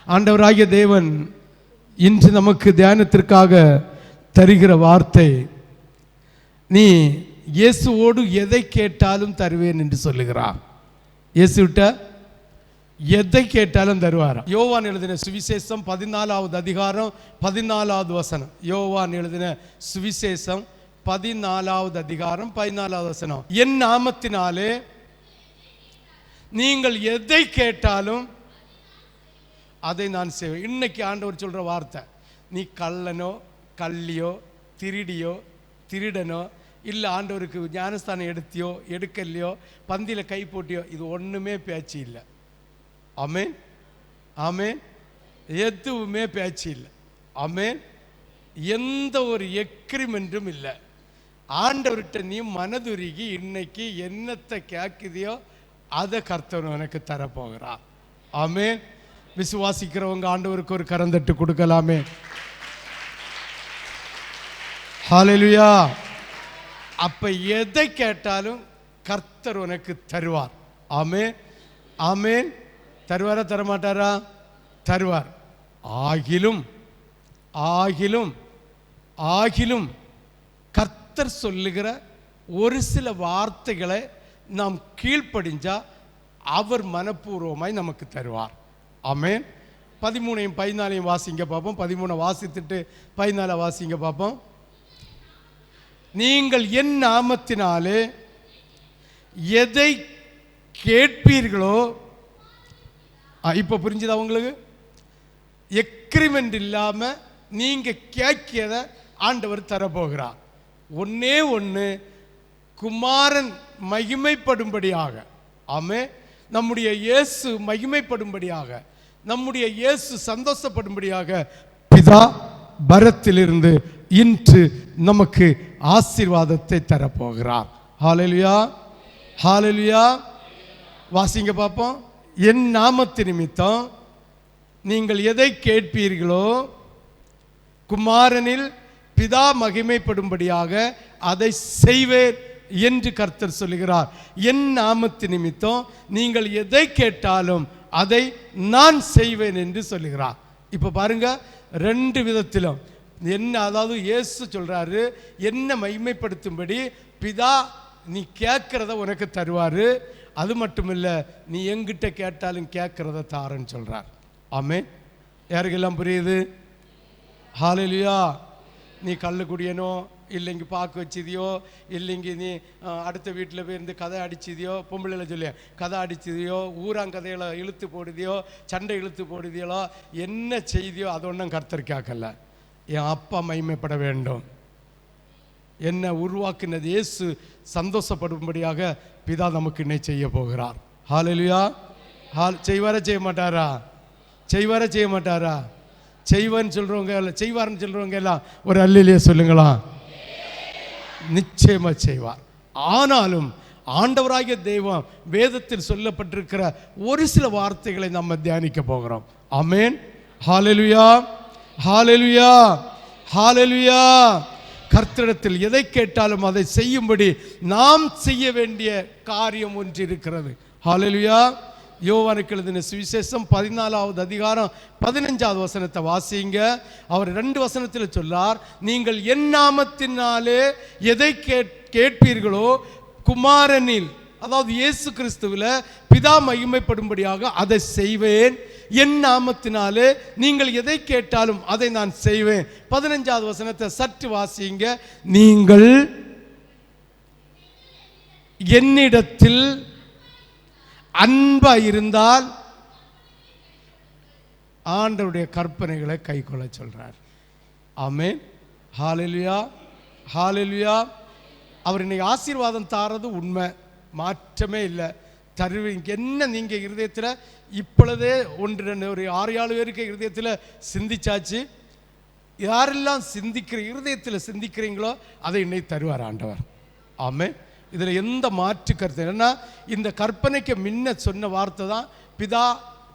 ஆண்டவராகிய தேவன் இன்று நமக்கு தியானத்திற்காக தருகிற வார்த்தை, நீ இயேசுவோடு எதை கேட்டாலும் தருவேன் என்று சொல்லுகிறார். இயேசுவிட்ட எதை கேட்டாலும் தருவாராம். யோவான் எழுதின சுவிசேஷம் 14வது அதிகாரம் 14வது வசனம். யோவான் எழுதின சுவிசேஷம் 14வது அதிகாரம் 14வது வசனம். என் நாமத்தினாலே நீங்கள் எதை கேட்டாலும் அதை நான் செய்வேன். இன்னைக்கு ஆண்டவர் சொல்ற வார்த்தை, நீ கள்ளனோ கள்ளியோ திருடியோ திருடனோ இல்லை ஆண்டவருக்கு ஞானஸ்தானம் எடுத்தியோ எடுக்கலையோ பந்தியில் கை போட்டியோ, இது ஒன்றுமே பேச்சு இல்லை. ஆமென் ஆமென். எதுவுமே பேச்சு இல்லை. ஆமென். எந்த ஒரு எக்ரிமெண்ட்டும் இல்லை. ஆண்டவர்கிட்ட நீ மனதுருகி இன்னைக்கு என்னத்தை கேட்குதியோ அதை கர்த்தர் உனக்கு தரப்போகிறார். ஆமென். விசுவாசிக்கிறவங்க ஆண்டவருக்கு ஒரு கரந்தட்டு கொடுக்கலாமே. ஹல்லேலூயா. அப்ப எதை கேட்டாலும் கர்த்தர் உனக்கு தருவார். ஆமென் ஆமென். தருவாரா தரமாட்டாரா? தருவார். ஆகிலும் ஆகிலும் ஆகிலும் கர்த்தர் சொல்லுகிற ஒரு சில வார்த்தைகளை நாம் கீழ்ப்படிஞ்சா அவர் மனப்பூர்வமாய் நமக்கு தருவார். ஆமென். 13 14 வாசிங்க பார்ப்போம். 13 வாசித்துட்டு 14 வாசிங்க பார்ப்போம். நீங்கள் என் நாமத்தினாலே எதை கேட்பீர்களோ, இப்ப புரிஞ்சுதா உங்களுக்கு? எக்ரிமெண்ட் இல்லாம நீங்க கேட்கிறத ஆண்டவர் தரப்போகிறார். ஒன்னே ஒன்று, குமாரன் மகிமைப்படும்படியாக. ஆமென். நம்முடைய இயேசு மகிமைப்படும்படியாக, நம்முடைய இயேசு சந்தோஷப்படும்படியாக பிதா பரத்திலிருந்து இன்று நமக்கு ஆசீர்வாதத்தை தரப்போகிறார். ஹல்லேலூயா ஹல்லேலூயா. வாசிங்க பார்ப்போம். என் நாமத்து நிமித்தம் நீங்கள் எதை கேட்பீர்களோ, குமாரனில் பிதா மகிமைப்படும்படியாக அதை செய்வேன் என்று கர்த்தர் சொல்லுகிறார். என் நாமத்து நிமித்தம் நீங்கள் எதை கேட்டாலும் அதை நான் செய்வேன் என்று சொல்லுகிறார். இப்ப பாருங்க, ரெண்டு விதத்திலும் என்ன, அதாவது இயேசு சொல்றாரு, என்ன மகிமைப்படுத்தும்படி பிதா நீ கேட்கிறத உனக்கு தருவாரு. அது மட்டும் இல்ல, நீ எங்கிட்ட கேட்டாலும் கேட்கிறத தாரன்னு சொல்றார். ஆமென். யாருக்கெல்லாம் புரியுது? ஹல்லேலூயா. நீ கள்ளு குடியனோ, இல்லைங்க பாக்கு வச்சதியோ, இல்லைங்க நீ அடுத்த வீட்டில் போய் இருந்து கதை அடிச்சதியோ, பொம்பளைல சொல்லி கதை அடிச்சதையோ, ஊராங்கதைகளை இழுத்து போடுதியோ, சண்டை இழுத்து போடுதியோ, என்ன செய்தியோ அது ஒன்றும் கர்த்தர் கேட்கல. என் அப்பா மகிமைப்பட வேண்டும். என்ன உருவாக்கினது இயேசு சந்தோஷப்படும்படியாக பிதா நமக்கு இன்னை செய்ய போகிறார். ஹல்லேலூயா. செய்வாரா செய்ய மாட்டாரா? செய்வாரா செய்ய மாட்டாரா? செய்வான்னு சொல்றவங்க, செய்வார்னு சொல்றவங்க எல்லாம் ஒரு அல்லேலூயா சொல்லுங்களா. நிச்சயமா செய்வார். ஆனாலும் ஆண்டவராகிய தெய்வம் வேதத்தில் சொல்லப்பட்டிருக்கிற ஒரு சில வார்த்தைகளை நம்ம தியானிக்க போகிறோம். ஆமென். ஹல்லேலூயா ஹல்லேலூயா ஹல்லேலூயா. கர்த்தரிடத்தில் எதை கேட்டாலும் அதை செய்யும்படி நாம் செய்ய வேண்டிய காரியம் ஒன்று இருக்கிறது. ஹல்லேலூயா. யோவானுக்கு எழுதின சுவிசேஷம் 14வது அதிகாரம் 15வது வசனத்தை வாசிங்க. அவர் 2 வசனத்தில் சொல்லார், நீங்கள் என் நாமத்தினாலே எதை கேட்பீர்களோ, குமாரனில், அதாவது இயேசு கிறிஸ்துவில் பிதா மகிமைப்படும்படியாக அதை செய்வேன். என் நாமத்தினாலே நீங்கள் எதை கேட்டாலும் அதை நான் செய்வேன். 15வது வசனத்தை சற்று வாசிங்க. நீங்கள் என்னிடத்தில் அன்பா இருந்தால் ஆண்டவருடைய கற்பனைகளை கைக்கொள்ள சொல்றார். ஆமென். ஹல்லேலூயா ஹல்லேலூயா. அவர் இன்னைக்கு ஆசீர்வாதம் தாரது உண்மை, மாற்றமே இல்லை. தருவீங்க. என்ன நீங்க இருதயத்தில் இப்பொழுதே 1 ஒரு 6-7 பேருக்கு இருதயத்தில் சிந்திச்சாச்சு. யாரெல்லாம் சிந்திக்கிற இருதயத்தில் சிந்திக்கிறீங்களோ அதை இன்னைக்கு தருவார் ஆண்டவர். ஆமென். இதில் எந்த மாற்று கருத்து? ஏன்னா இந்த கற்பனைக்கு முன்ன சொன்ன வார்த்தை தான், பிதா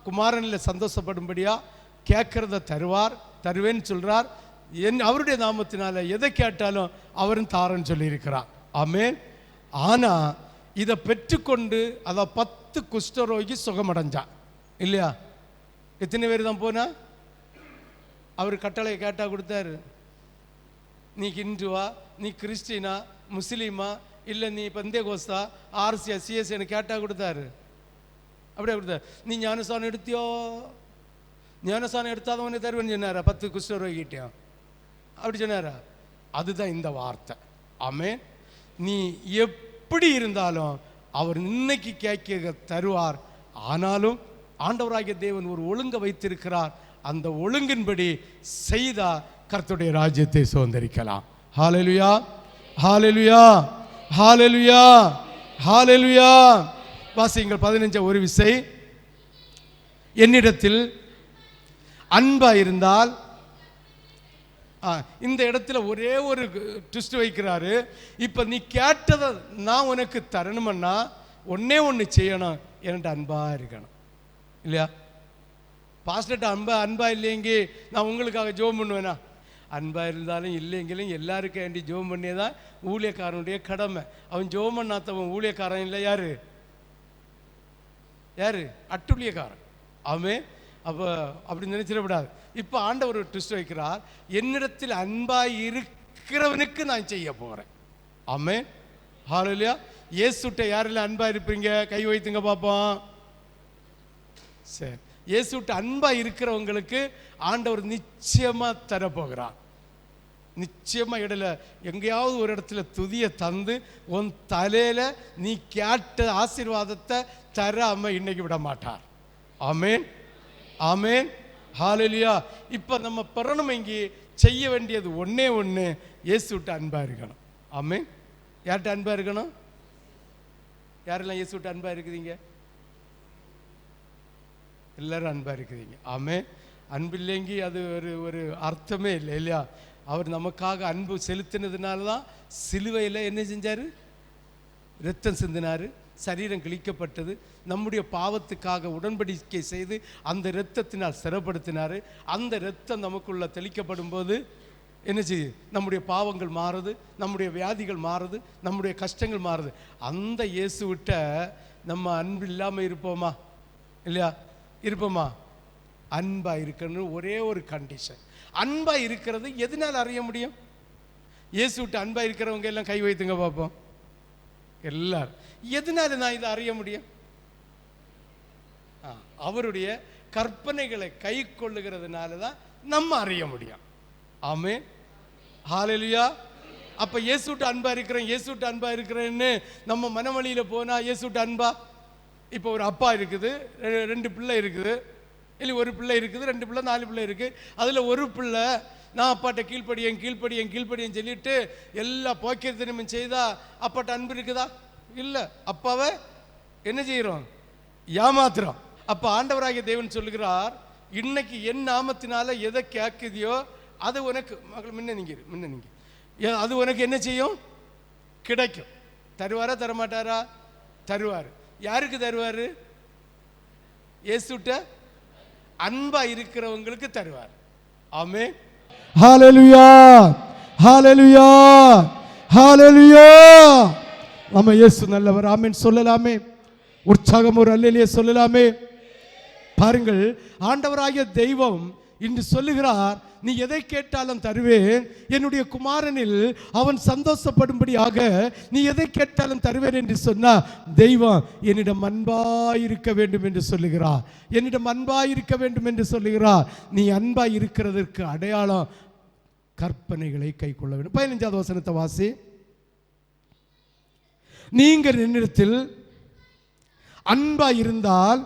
குமாரனில் சந்தோஷப்படும்படியா கேட்கறத தருவார், தருவேன்னு சொல்றார். அவருடைய நாமத்தினால எதை கேட்டாலும் அவரும் தாரன்னு சொல்லியிருக்கிறார். ஆமென். ஆனா இதை பெற்றுக்கொண்டு அதை 10 குஷ்டரோகி சுகமடைஞ்சான் இல்லையா? எத்தனை பேர் தான் போனா? அவர் கட்டளையை கேட்டால் கொடுத்தாரு. நீ ஹிந்துவா, நீ கிறிஸ்டினா, முஸ்லீமா, இல்லை நீ பந்தேகோஸ்தா, ஆர்சியா, சிஎஸ்சின்னு கேட்டால் கொடுத்தாரு. அப்படியே கொடுத்தாரு. நீ ஞானஸ்தானம் எடுத்தியோ? ஞானஸ்தானம் எடுத்தாதவனே தருவேன்னு சொன்னாரா? 10 குஷ்டரோகிட்டையும் அப்படி சொன்னாரா? அதுதான் இந்த வார்த்தை. ஆமென். நீ எப்படி இருந்தாலும் அவர் இன்னைக்கு கேட்க தருவார். ஆனாலும் ஆண்டவராகிய தேவன் ஒரு ஒழுங்கை வைத்திருக்கிறார். அந்த ஒழுங்கின்படி செய்தா கர்த்தருடைய ராஜ்யத்தை சுதந்தரிக்கலாம். ஹல்லேலூயா, ஹல்லேலூயா, ஹல்லேலூயா, ஹல்லேலூயா. வாசியுங்கள் 15 ஒரு விசை. என்னிடத்தில் அன்பா இருந்தால், இந்த இடத்துல ஒரே ஒரு ட்விஸ்ட் வைக்கிறாரு. இப்ப நீ கேட்டதை நான் உனக்கு தரணும்னா ஒன்னே ஒன்று செய்யணும், என்கிட்ட அன்பா இருக்கணும். இல்லையா? பாஸ்டர்ட்ட அன்பா இல்லைங்க நான் உங்களுக்காக ஜோம் பண்ணுவேனா? அன்பா இருந்தாலும் இல்லைங்களும் எல்லாருக்கும் வேண்டி ஜோம் பண்ணியே தான் ஊழியக்காரனுடைய கடமை. அவன் ஜோம் பண்ணாதவன் ஊழியக்காரன் இல்லை. யாரு? யாரு? அட்டுழியக்காரன். அவன் அப்போ அப்படி நினைச்சிடக்கூடாது. இப்போ ஆண்டவர் ஒரு ட்விஸ்ட் வைக்கிறார். என்னிடத்தில் அன்பாய் இருக்கிறவனுக்கு நான் செய்ய போகிறேன். ஆமென், ஹல்லேலூயா. இயேசுட்ட யாரெல்லாம் அன்பா இருப்பீங்க? கை வைத்துங்க பார்ப்போம். சரி, இயேசுட்ட அன்பா இருக்கிறவங்களுக்கு ஆண்டவர் நிச்சயமா தரப்போகிறார். நிச்சயமா இடையில எங்கேயாவது ஒரு இடத்துல துதியை தந்து உன் தலையில நீ கேட்ட ஆசீர்வாதத்தை தராம இன்னைக்கு விட மாட்டார். ஆமென், ஆமென், ஹல்லேலூயா. இப்போ நம்ம பெறணும் இங்கே செய்ய வேண்டியது ஒன்னே ஒன்று, இயேசுட்ட அன்பா இருக்கணும். ஆமென். யார்கிட்ட அன்பா இருக்கணும்? யாரெல்லாம் இயேசுட்ட அன்பா இருக்குதீங்க? எல்லாரும் அன்பா இருக்குதீங்க. ஆமென். அன்பு இல்லைங்க அது ஒரு அர்த்தமே இல்லை. இல்லையா? அவர் நமக்காக அன்பு செலுத்தினதுனால தான் சிலுவையில் என்ன செஞ்சார்? இரத்தம் சிந்தினார், சரீரம் கிழிக்கப்பட்டது, நம்முடைய பாவத்துக்காக உடன்படிக்கை செய்து அந்த இரத்தத்தினால் சிறைப்படுத்தினார். அந்த இரத்தம் நமக்குள்ள தெளிக்கப்படும் போது என்ன செய்யுது? நம்முடைய பாவங்கள் மாறுது, நம்முடைய வியாதிகள் மாறுது, நம்முடைய கஷ்டங்கள் மாறுது. அந்த இயேசுவிட்ட நம்ம அன்பு இல்லாமல் இருப்போமா? இல்லையா? இருப்போமா? அன்பா இருக்கணும். ஒரே ஒரு கண்டிஷன். அன்பா இருக்கிறது எதனால் அறிய முடியும்? இயேசுவிட்ட அன்பா இருக்கிறவங்க எல்லாம் கை வைத்துங்க பார்ப்போம். எல்லாரும் எதனால நான் இதை அறிய முடியும்? அவருடைய கற்பனைகளை கை கொள்ளுகிறதுனால தான் நம்ம அறிய முடியும். ஆமென், ஹல்லேலூயா. அப்ப இயேசுவிட்ட அன்பா இருக்கிறேன், இயேசுவிட்ட அன்பா இருக்கிறேன்னு நம்ம மனவழியில போனா இயேசுவிட்ட அன்பா? இப்போ ஒரு அப்பா இருக்குது, 2 பிள்ளை இருக்குது, இல்லை ஒரு பிள்ளை இருக்குது, 2 பிள்ளை 4 பிள்ளை இருக்கு. அதுல ஒரு பிள்ளை நான் அப்பாட்ட கீழ்ப்படியேன் சொல்லிட்டு எல்லா போக்கியத்தினும் செய்தா அப்பாட்ட அன்பு இருக்குதா? இல்லை. அப்பாவை என்ன செய்யறோம்? ஏமாத்துறோம். அப்ப ஆண்டவராகிய தேவன் சொல்லுகிறார், இன்னைக்கு என் நாமத்தினால எதை கேட்குதியோ அது உனக்கு மகள் முன்ன நீங்க அது உனக்கு என்ன செய்யும்? கிடைக்கும். தருவாரா தரமாட்டாரா? தருவார். யாருக்கு தருவாரு? இயேசுட்ட அன்பா இருக்கிறவங்களுக்கு தருவார். ஆமென், ஹல்லேலூயா, ஹல்லேலூயா, ஹல்லேலூயா. நம்ம இயேசு நல்லவர். ஆமென் சொல்லலாமே. உற்சாகம் ஒரு அல்லேலூயா சொல்லலாமே. பாருங்கள், ஆண்டவராகிய தெய்வம் இன்று சொல்லுகிறார், நீ எதை கேட்டாலும் தருவேன், என்னுடைய குமாரனில் அவன் சந்தோஷப்படும்படியாக நீ எதை கேட்டாலும் தருவேன் என்று சொன்னார். தெய்வம் என்னிடம் அன்பாயிருக்க வேண்டும் என்று சொல்லுகிறார். என்னிடம் அன்பாயிருக்க வேண்டும் என்று சொல்லுகிறார். நீ அன்பாய் இருக்கிறதற்கு அடையாளம் கற்பனைகளை கை கொள்ள வேண்டும். 15வது வசனத்தை வாசி. நீங்கள் என்னிடத்தில் அன்பாய் இருந்தால்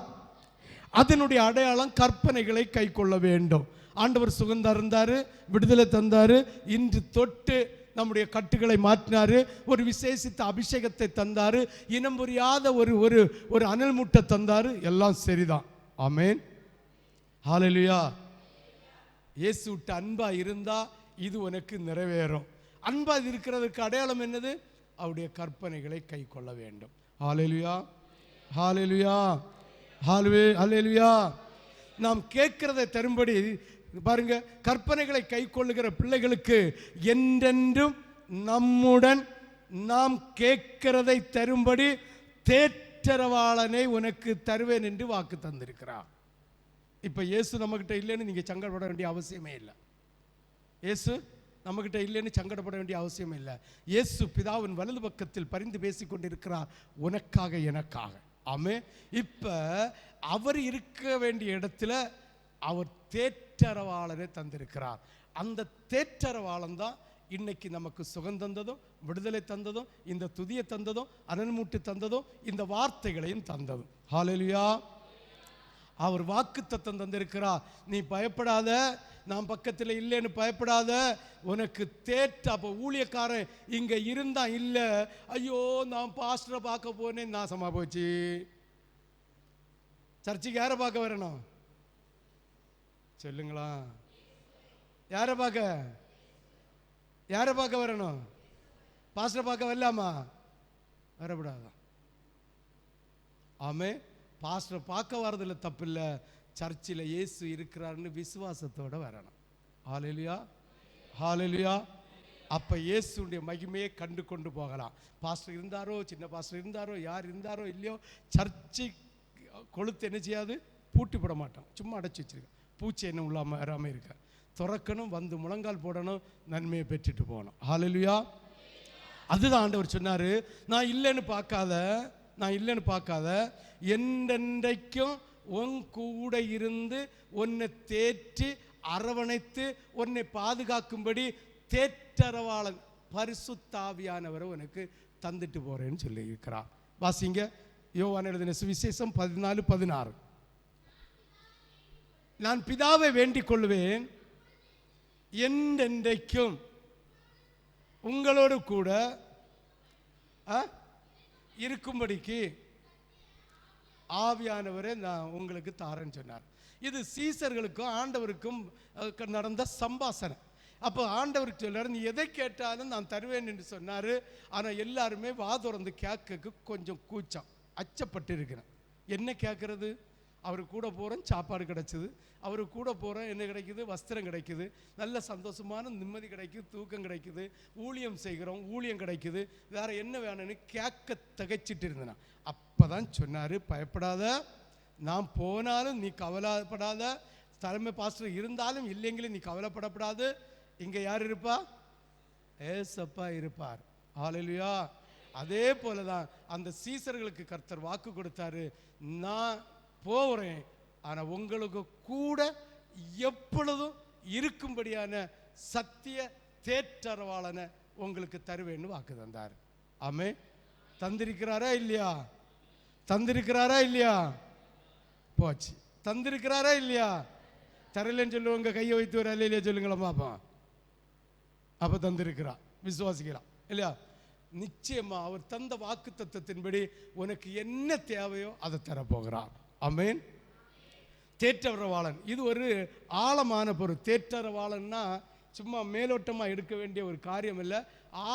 அதனுடைய அடையாளம் கற்பனைகளை கை கொள்ள வேண்டும். ஆண்டவர் சுகம் தந்தாரு, விடுதலை தந்தாரு, இன்று தொட்டு நம்முடைய கட்டுகளை மாற்றினாரு, ஒரு விசேஷித்த அபிஷேகத்தை தந்தாரு, இனம் புரியாத ஒரு அனல் மூட்டை தந்தாரு. எல்லாம் சரிதான். ஆமென், ஹல்லேலூயா. இயேசுவிட்ட அன்பா இருந்தா இது உனக்கு நிறைவேறும். அன்பா இருக்கிறதுக்கு அடையாளம் என்னது? அவருடைய கற்பனைகளை கை கொள்ள வேண்டும். ஹல்லேலூயா, ஹல்லேலூயா, ஹல்லேலூயா. நாம் கேட்கிறதை தரும்படி பாருங்க, கற்பனைகளை கை கொள்ளுகிற பிள்ளைகளுக்கு என்றென்றும் நம்முடன் நாம் கேட்கிறதை தரும்படி தேற்றரவாளனை உனக்கு தருவேன் என்று வாக்கு தந்திருக்கிறார். இப்போ இயேசு நம்மக்கிட்ட இல்லைன்னு நீங்கள் சங்கடப்பட வேண்டிய அவசியமே இல்லை. இயேசு நம்மக்கிட்ட இல்லைன்னு சங்கடப்பட வேண்டிய அவசியமே இல்லை. இயேசு பிதாவின் வலது பக்கத்தில் பரிந்து பேசி கொண்டிருக்கிறார், உனக்காக எனக்காக. ஆமே. இப்போ அவர் இருக்க வேண்டிய இடத்துல அவர் தேற்றரவாளனை தந்திருக்கிறார். அந்த தேற்றரவாளன் தான் இன்னைக்கு நமக்கு சுகம் தந்ததும் விடுதலை தந்ததும் இந்த துதியை தந்ததும் அனல்மூட்டு தந்ததும் இந்த வார்த்தைகளையும் தந்ததும். ஹல்லேலூயா. அவர் வாக்குத்தத்தம் தந்திருக்கிறார். நீ பயப்படாத, நான் பக்கத்தில் இல்லைன்னு பயப்படாத, உனக்கு தேற்ற. அப்போ ஊழியக்காரன் இங்கே இருந்தா இல்லை, ஐயோ நான் பாஸ்டரை பார்க்க போனேன், நாசமாக போச்சு. சர்ச்சுக்கு யாரை பார்க்க வரணும் சொல்லுங்களா? யாரை பார்க்க வரணும்? பாஸ்டரை பார்க்க வரலாமா? வரக்கூடாதான். ஆமே. பாஸ்டரை பார்க்க வரதில்லை, தப்பு இல்லை. சர்ச்சில் இயேசு இருக்கிறாருன்னு விசுவாசத்தோடு வரணும். ஹல்லேலூயா, ஹல்லேலூயா. அப்போ இயேசுடைய மகிமையை கண்டு கொண்டு போகலாம். பாஸ்டர் இருந்தாரோ, சின்ன பாஸ்டர் இருந்தாரோ, யார் இருந்தாரோ இல்லையோ, சர்ச்சை கொளுத்து என்ன செய்யாது, பூட்டி போட மாட்டோம், சும்மா அடைச்சி வச்சிருக்கேன். பூச்சி என்ன உள்ளாமல் வராமல் இருக்க திறக்கணும், வந்து முழங்கால் போடணும், நன்மையை பெற்றுட்டு போகணும். ஹல்லேலூயா. அதுதான் ஆண்டவர் சொன்னார், நான் இல்லைன்னு பார்க்காத, என்றென்றைக்கும் உன் கூட இருந்து உன்னை தேற்றி அரவணைத்து உன்னை பாதுகாக்கும்படி தேற்றரவாளன் பரிசுத்த ஆவியானவரை உனக்கு தந்துட்டு போறேன்னு சொல்லி இருக்கிறார். வாசிங்க யோவான் எழுதின சுவிசேஷம் 14:16. நான் பிதாவை வேண்டிக் கொள்வேன், என்றென்றைக்கும் உங்களோடு கூட இருக்கும்படிக்கு ஆவியானவரை நான் உங்களுக்கு தாரேன்னு சொன்னார். இது சீசர்களுக்கும் ஆண்டவருக்கும் நடந்த சம்பாஷணை. அப்போ ஆண்டவருக்கு சொன்னார், நீ எதை கேட்டாலும் நான் தருவேன் என்று சொன்னார். ஆனால் எல்லாருமே வாதுறந்து கேட்க கொஞ்சம் கூச்சம், அச்சப்பட்டு இருக்கிறேன். என்ன கேட்கறது? அவரு கூட போகிறோம், சாப்பாடு கிடைச்சிது. அவரு கூட போகிறோம், என்ன கிடைக்குது? வஸ்திரம் கிடைக்குது, நல்ல சந்தோஷமான நிம்மதி கிடைக்குது, தூக்கம் கிடைக்குது, ஊழியம் செய்கிறோம், ஊழியம் கிடைக்குது, வேற என்ன வேணும்னு கேட்க திகைச்சிட்டு இருந்தேன். அப்போ தான் சொன்னார், பயப்படாத, நான் போனாலும் நீ கவலைப்படாத, தலைமை பாஸ்டர் இருந்தாலும் இல்லைங்களும் நீ கவலைப்படப்படாது. இங்கே யார் இருப்பா? ஏசப்பா இருப்பார். ஹல்லேலூயா. அதே போல தான் அந்த சீசர்களுக்கு கர்த்தர் வாக்கு கொடுத்தாரு, நான் போகிறேன், ஆனால் உங்களுக்கு கூட எப்பொழுதும் இருக்கும்படியான சத்திய தேற்றரவாளனை உங்களுக்கு தருவேன்னு வாக்கு தந்தார். ஆமே. தந்திருக்கிறாரா இல்லையா? தந்திருக்கிறாரா இல்லையா? போச்சு. தந்திருக்கிறாரா இல்லையா? தரலன்னு சொல்லுவாங்க, கையை வைத்து ஒரு அல்லையா சொல்லுங்களா பாப்பா. அப்போ தந்திருக்கிறா, விசுவாசிக்கலாம் இல்லையா? நிச்சயமா அவர் தந்த வாக்கு தத்தத்தின்படி உனக்கு என்ன தேவையோ அதை தரப்போகிறார். ஆமென். தேற்றரவாளன் இது ஒரு ஆழமான பொருள். தேற்றரவாளன்னா சும்மா மேலோட்டமாக எடுக்க வேண்டிய ஒரு காரியம் இல்லை,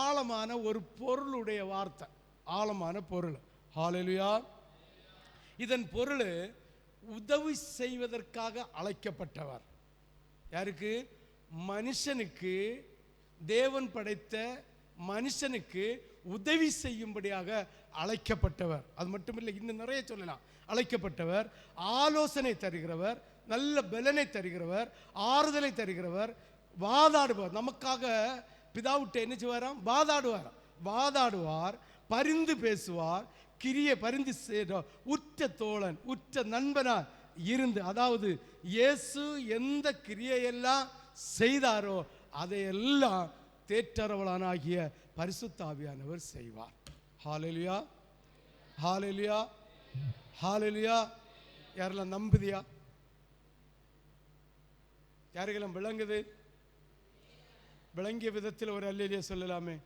ஆழமான ஒரு பொருளுடைய வார்த்தை, ஆழமான பொருள். ஹல்லேலூயா. இதன் பொருள் உதவி செய்வதற்காக அழைக்கப்பட்டவர். யாருக்கு? மனுஷனுக்கு, தேவன் படைத்த மனுஷனுக்கு உதவி செய்யும்படியாக அழைக்கப்பட்டவர். அது மட்டும் இல்லை, இன்னும் நிறைய சொல்லலாம். அழைக்கப்பட்டவர், ஆலோசனை தருகிறவர், நல்ல பலனை தருகிறவர், ஆறுதலை தருகிறவர், வாதாடுவார். நமக்காக பிதாவிட்ட என்ன செய்வாராம்? வாதாடுவார், பரிந்து பேசுவார், பரிந்து உற்ற தோழன், உற்ற நண்பனார் இருந்து, அதாவது இயேசு எந்த கிரியையெல்லாம் செய்தாரோ அதையெல்லாம் தேற்றரவாளனாகிய பரிசுத்த ஆவியானவர் செய்வார். ஹல்லேலூயா, ஹல்லேலூயா, ஹல்லேலூயா. யாரெல்லாம் நம்புதியா? யாருக்கெல்லாம் விளங்குது? விளங்கிய விதத்தில் ஒரு அல்லேலூயா சொல்லலாமே.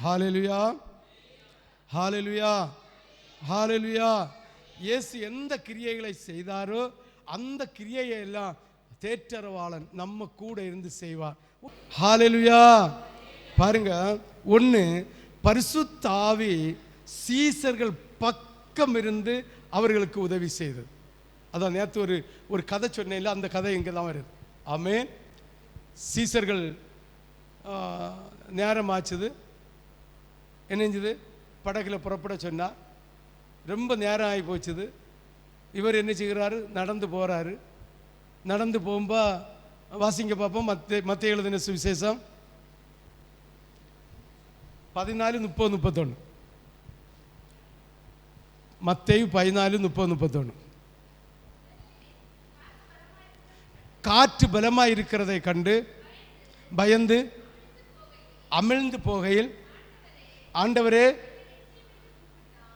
ஹல்லேலூயா, ஹல்லேலூயா, ஹல்லேலூயா. இயேசு எந்த கிரியைகளை செய்தாரோ அந்த கிரியையை எல்லாம் தேற்றரவாளன் நம்ம கூட இருந்து செய்வார். ஹல்லேலூயா. பாருங்க, ஒன்று, பரிசுத்த ஆவி சீசர்கள் பக்கம் இருந்து அவர்களுக்கு உதவி செய்தது. அதான் நேற்று ஒரு கதை சொன்னேன்ல, அந்த கதை இங்கே தான் வருது. ஆமென். சீசர்கள் நேரம் ஆச்சுது, என்னஞ்சுது, படகுல புறப்பட சொன்னார். ரொம்ப நேரம் ஆகி போச்சுது. இவர் என்ன செய்கிறாரு? நடந்து போகிறாரு. நடந்து போகும்பா வாசிங்க பார்ப்போம். மத்தேயு எழுதின சுவிசேஷம் 14:30-31. மத்தேயு 14:30-31. காற்று பலமாய் இருக்கிறதை கண்டு பயந்து அமிழ்ந்து போகையில், ஆண்டவரே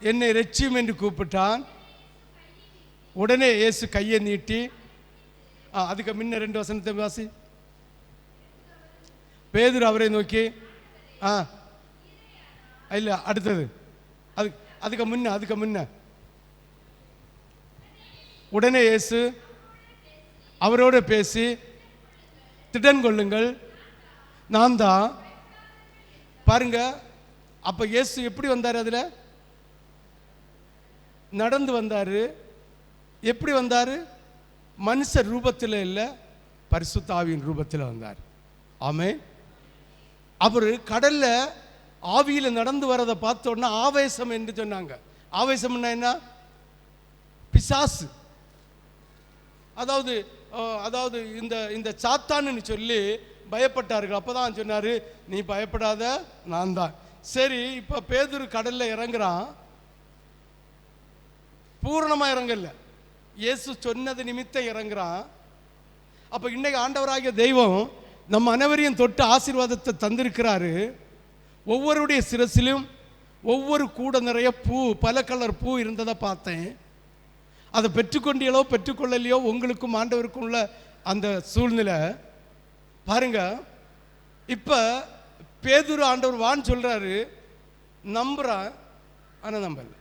என்னை இரட்சியும் என்று கூப்பிட்டான். உடனே இயேசு கையை நீட்டி, அதுக்கு முன்ன 2 வசனத்தை வாசி. பேதுரு அவரை நோக்கி, இல்ல அடுத்தது, அதுக்கு முன்ன உடனே இயேசு அவரோட பேசி, திடன் கொள்ளுங்கள், நான் தான். பாருங்க, அப்ப இயேசு எப்படி வந்தார்? அதுல நடந்து வந்தாரு. எப்படி வந்தாரு? மனுஷ ரூபத்தில் இல்லை, பரிசுத்த ஆவியின் ரூபத்தில் வந்தார். ஆமென். அவரு கடல்ல ஆவியில நடந்து வரதை பார்த்தோன்னா ஆவேசம் என்று சொன்னாங்க. ஆவேசம்னா என்ன? பிசாசு. அதாவது இந்த சாத்தான்னு சொல்லி பயப்பட்டார்கள். அப்பதான் சொன்னாரு, நீ பயப்படாத, நான் தான். சரி, இப்ப பேதுரு கடல்ல இறங்குறான். பூரணமா இறங்கல, இயேசு சொன்னது நிமித்தம் இறங்குறான். அப்ப இன்னைக்கு ஆண்டவராகிய தெய்வம் நம்ம அனைவரையும் தொட்டு ஆசீர்வாதத்தை தந்திருக்கிறாரு. ஒவ்வொருடைய சிரசிலும் ஒவ்வொரு கூட நிறைய பூ, பல கலர் பூ இருந்ததை பார்த்தேன். அதை பெற்றுக்கொண்டீங்களோ பெற்றுக்கொள்ளலையோ, உங்களுக்கும் ஆண்டவருக்கும் உள்ள அந்த சூழ்நிலை பாருங்க. இப்ப பேதுரு ஆண்டவர் வான்னு சொல்றாரு, நம்புறான், ஆனா நம்பல.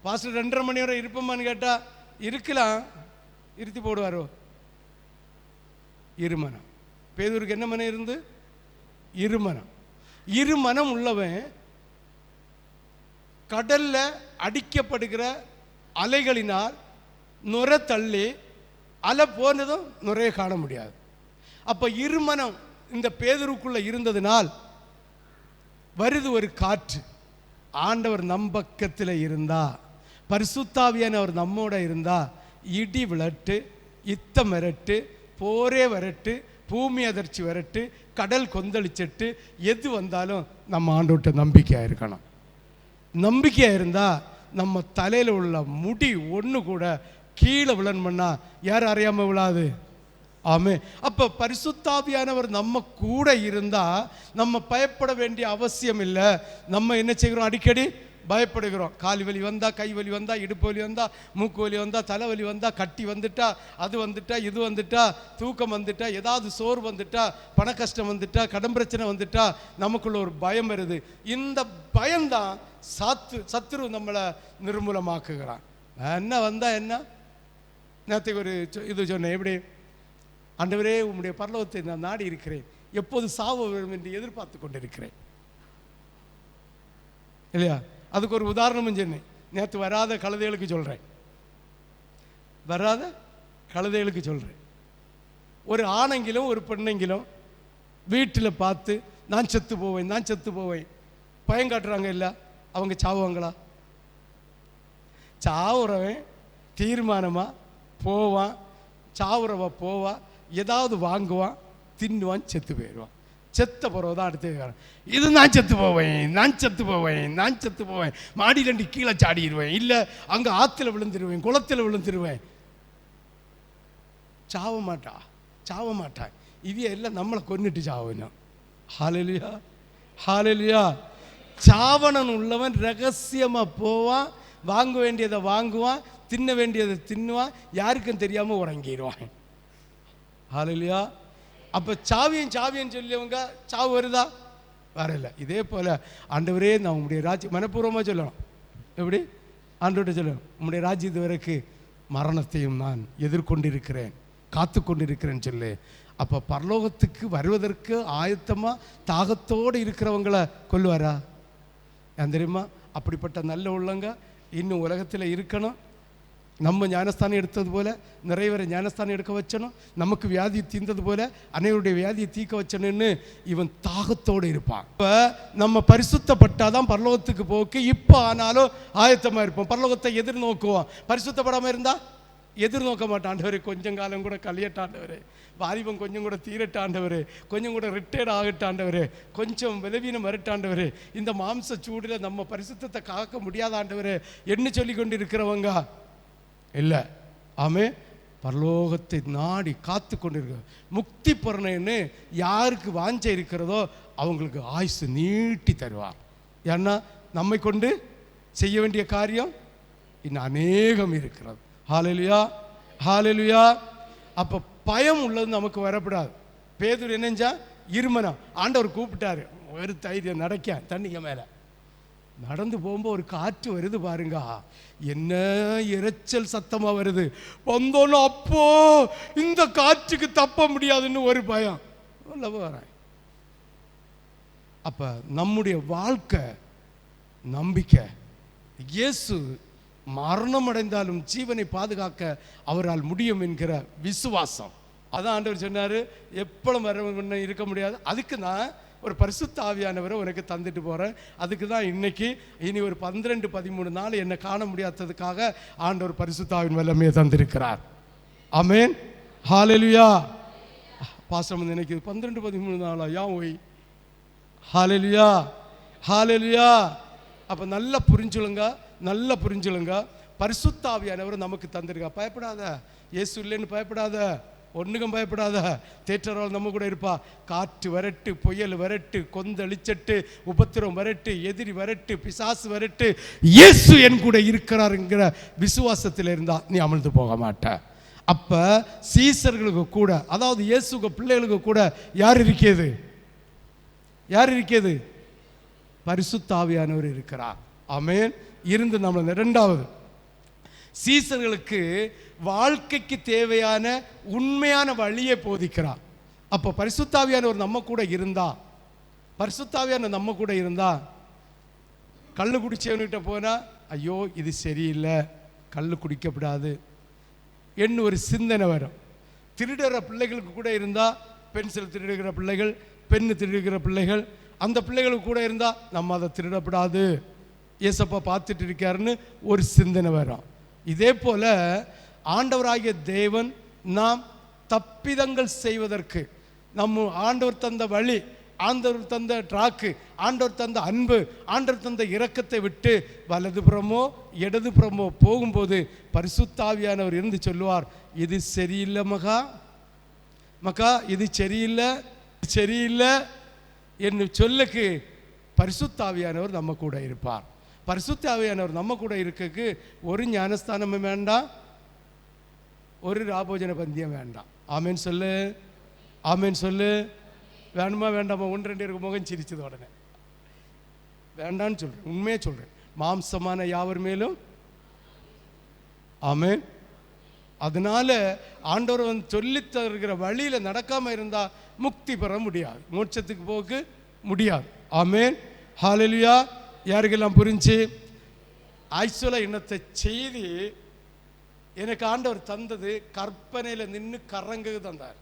பாஸ்டர் 2:30 மணி வரை இருப்போமான்னு கேட்டா இருக்கலாம், இருத்தி போடுவாரோ? இருமனம். பேதுருக்கு என்ன மனம் இருந்து? இருமனம். இருமனம் உள்ளவன் கடல்ல அடிக்கப்படுகிற அலைகளினால் நுரை தள்ளி அலை போனதும் நுரைய காண முடியாது. அப்ப இருமனம் இந்த பேதுருக்குள்ள இருந்ததினால் வருது ஒரு காற்று. ஆண்டவர் நம் பக்கத்தில் இருந்தா, பரிசுத்தாவியானவர் நம்மோட இருந்தா, இடி விளட்டு, யுத்தம் வரட்டு, போரே வரட்டு, பூமி அதிர்ச்சி வரட்டு, கடல் கொந்தளிச்சிட்டு, எது வந்தாலும் நம்ம ஆண்டவர்கிட்ட நம்பிக்கையா இருக்கணும். நம்பிக்கையா இருந்தா நம்ம தலையில உள்ள முடி ஒன்று கூட கீழே விழணும்னா யார் அறியாம விழாது. ஆமே. அப்ப பரிசுத்தாவியானவர் நம்ம கூட இருந்தா நம்ம பயப்பட வேண்டிய அவசியம் இல்லை. நம்ம என்ன செய்கிறோம்? அடிக்கடி பயப்படுகிறோம். கால் வலி வந்தா, கை வலி வந்தா, இடுப்பு வலி வந்தா, மூக்கு வலி வந்தா, தலைவலி வந்தா, கட்டி வந்துட்டா, அது வந்துட்டா, இது வந்துட்டா, தூக்கம் வந்துட்டா, ஏதாவது சோறு வந்துட்டா, பண கஷ்டம் வந்துட்டா, கடன் பிரச்சனை வந்துட்டா, நமக்குள்ள ஒரு பயம் வருது. இந்த பயம்தான் சத்துரு நம்மளை நிர்மூலமாக்குகிறான். என்ன வந்தா என்ன? நேற்றுக்கு ஒரு இது சொன்னேன், எப்படி? ஆண்டவரே, உம்முடைய பரலோகத்தை நான் நாடி இருக்கிறேன், எப்போது சாவு வரும் என்று எதிர்பார்த்து கொண்டிருக்கிறேன். இல்லையா? அதுக்கு ஒரு உதாரணமும் சொன்னேன். நேற்று வராத கழுதைகளுக்கு சொல்றேன், வராத கழுதைகளுக்கு சொல்றேன். ஒரு ஆணங்கிலும் ஒரு பெண்ணங்கிலும் வீட்டில் பார்த்து நான் செத்து போவேன், நான் செத்து போவேன் பயம் காட்டுறாங்க இல்லை, அவங்க சாவுவாங்களா? சாவுறவன் தீர்மானமா போவான், சாவுறவ போவா, ஏதாவது வாங்குவான், தின்னுவான், செத்து போயிடுவான். செத்த பிறகு தான் அடுத்த இது நான் செத்து போவேன், நான் செத்து போவேன், நான் செத்து போவேன், மாடியிலண்டி கீழே சாடிடுவேன், இல்லை அங்கே ஆற்றுல விழுந்துருவேன், குளத்தில் விழுந்துருவேன். சாவ மாட்டா, சாவ மாட்டான். இது எல்லாம் நம்மளை கொன்னுட்டு சாவணும். ஹல்லேலூயா, ஹல்லேலூயா. சாவணன் உள்ளவன் ரகசியமா போவான், வாங்க வேண்டியதை வாங்குவான், தின்ன வேண்டியதை தின்னுவான், யாருக்கும் தெரியாம உறங்கிடுவான். ஹல்லேலூயா. அப்ப சாவியன் சொல்லியவங்க சாவு வருதா? வரல. இதே போல ஆண்டவரே, நான் உங்களுடைய ராஜ்யம் மனப்பூர்வமா சொல்லணும். எப்படி? ஆண்டவர்கிட்ட சொல்லணும், உங்களுடைய ராஜ்யத்து வரைக்கும் மரணத்தையும் நான் எதிர்கொண்டிருக்கிறேன், காத்து கொண்டிருக்கிறேன்னு சொல்லு. அப்ப பரலோகத்துக்கு வருவதற்கு ஆயத்தமா தாகத்தோடு இருக்கிறவங்களை கொல்லுவாரா? ஏன் தெரியுமா? அப்படிப்பட்ட நல்ல உள்ளங்க இன்னும் உலகத்தில் இருக்கணும். நம்ம ஞானஸ்தானம் எடுத்தது போல நிறைய பேரை ஞானஸ்தானம் எடுக்க வச்சணும், நமக்கு வியாதி தீர்ந்தது போல அனைவருடைய வியாதியை தீர்க்க வச்சணும்னு இவன் தாகத்தோடு இருப்பான். இப்போ நம்ம பரிசுத்தப்பட்டாதான் பரலோகத்துக்கு போக்கு. இப்போ ஆனாலும் ஆயத்தமாக இருப்போம், பரலோகத்தை எதிர்நோக்குவோம். பரிசுத்தப்படாமல் இருந்தால் எதிர்நோக்க மாட்டாண்டவர். கொஞ்சம் காலம் கூட கழியட்டாண்டவர், வாலிபம் கொஞ்சம் கூட தீரட்டாண்டவர், கொஞ்சம் கூட ரிட்டையர்ட் ஆகட்டாண்டவர், கொஞ்சம் விலவீனம் வரட்டாண்டவர், இந்த மாம்ச சூடில் நம்ம பரிசுத்தத்தை காக்க முடியாதாண்டவர் என்ன சொல்லி கொண்டு இருக்கிறவங்க இல்லை. ஆமே, பரலோகத்தை நாடி காத்து கொண்டிருக்க முக்தி பெறணும்னு யாருக்கு வாஞ்ச இருக்கிறதோ அவங்களுக்கு ஆயுசு நீட்டி தருவார். ஏன்னா நம்மை கொண்டு செய்ய வேண்டிய காரியம் இன்னும் அநேகம் இருக்கிறது. ஹல்லேலூயா, ஹல்லேலூயா. அப்போ பயம் உள்ளது நமக்கு வரப்படாது. பேதுரு என்னஞ்சா இருமனா, ஆண்டவர் கூப்பிட்டாரு, ஒரு தைரியம் நடக்க தண்ணிங்க மேலே நடந்து போகும்போது ஒரு காற்று வருது பாருங்க, என்ன இரைச்சல் சத்தமாக வருது. வந்தோன்னு அப்போ இந்த காற்றுக்கு தப்ப முடியாதுன்னு ஒரு பயம் வரேன். அப்போ நம்முடைய வாழ்க்கை நம்பிக்கை, இயேசு மரணம் அடைந்தாலும் ஜீவனை பாதுகாக்க அவரால் முடியும் என்கிற விசுவாசம். அதான் ஆண்டவர் சொன்னார், எப்பளும் வர இருக்க முடியாது, அதுக்கு நான் ஒரு பரிசுத்த ஆவியானவரை உனக்கு தந்துட்டு போகிறேன். அதுக்கு தான் இன்னைக்கு இனி ஒரு 12-13 நாள் என்னை காண முடியாததுக்காக ஆண்டவர் பரிசுத்த ஆவியின் வல்லமையை தந்திருக்கிறார். ஆமென், ஹல்லேலூயா. பாஸ்டர் வந்து எனக்கு 12-13 நாளா ஏன் ஓய்? ஹல்லேலூயா, ஹல்லேலூயா. அப்போ நல்லா புரிஞ்சுளுங்க, நல்லா புரிஞ்சுளுங்க. பரிசுத்த ஆவியானவர் நமக்கு தந்திருக்கா. பயப்படாத, இயேசு இல்லைன்னு பயப்படாத, ஒன்றுக்கும் பயப்படாத. தேற்றரவாள் நம்ம கூட இருப்பா. காற்று வரட்டு, புயல் வரட்டு, கொந்தளிச்சட்டு, உபத்திரம் வரட்டு, எதிரி வரட்டு, பிசாசு வரட்டு, இயேசு என் கூட இருக்கிறாருங்கிற விசுவாசத்தில் இருந்தா நீ அமிழ்ந்து போக மாட்ட. அப்ப சீசர்களுக்கு கூட, அதாவது இயேசுக்கு பிள்ளைகளுக்கு கூட யார் இருக்கிறது? யார் இருக்கிறது? பரிசுத்த ஆவியானவர் இருக்கிறார். ஆமென். இருந்து நம்ம இரண்டாவது சீசர்களுக்கு வாழ்க்கைக்கு தேவையான உண்மையான வழியை போதிக்கிறார். அப்போ பரிசுத்த ஆவியானவர் நம்ம கூட இருந்தா, பரிசுத்த ஆவியானவர் நம்ம கூட இருந்தா, கள்ளு குடிச்சவன்கிட்ட போனா ஐயோ இது சரியில்லை, கள்ளு குடிக்கப்படாது என்ன ஒரு சிந்தனை வரும். திருடுற பிள்ளைகளுக்கு கூட இருந்தா, பென்சில் திருடுகிற பிள்ளைகள், பெண்ணு திருடுகிற பிள்ளைகள், அந்த பிள்ளைகளுக்கு கூட இருந்தா நம்ம அதை திருடப்படாது, ஏசப்பா பார்த்துட்டு இருக்காருன்னு ஒரு சிந்தனை வரும். இதே போல ஆண்டவராகிய தேவன் நாம் தப்பிதங்கள் செய்வதற்கு நம்ம ஆண்டவர் தந்த வழி, ஆண்டவர் தந்த ட்ராக்கு, ஆண்டவர் தந்த அன்பு, ஆண்டவர் தந்த இரக்கத்தை விட்டு வலதுபுறமோ இடதுபுறமோ போகும்போது பரிசுத்த ஆவியானவர் இருந்து சொல்லுவார், இது சரியில்லை மகா, மக்கா இது சரியில்லை, சரியில்லை என்று சொல்லுக்கு பரிசுத்த ஆவியானவர் நம்ம கூட இருப்பார். பரிசுத்த ஆவியானவர் நம்ம கூட இருக்கக்கு ஒரு ஞானஸ்தானமும் வேண்டாம், ஒரு ராபோஜன பந்தியம் வேண்டாம். ஆமேன் சொல்லு, ஆமேன் சொல்லு. வேணுமா வேண்டாமா? 1-2 இருக்கு முகம் சிரிச்சது உடனே வேண்டான்னு சொல்றேன், உண்மையே சொல்றேன். மாம்சமான யாவர் மேலும் ஆமேன். அதனால ஆண்டவர் வந்து சொல்லி தருகிற வழியில நடக்காம இருந்தா முக்தி பெற முடியாது, மோட்சத்துக்கு போக முடியாது. ஆமேன், ஹல்லேலூயா. யாருக்கெல்லாம் புரிஞ்சு? ஆக்சுவலாக இன்னத்தை செய்தி எனக்கு ஆண்டவர் தந்தது கற்பனையில் நின்று கரங்கு தந்தார்.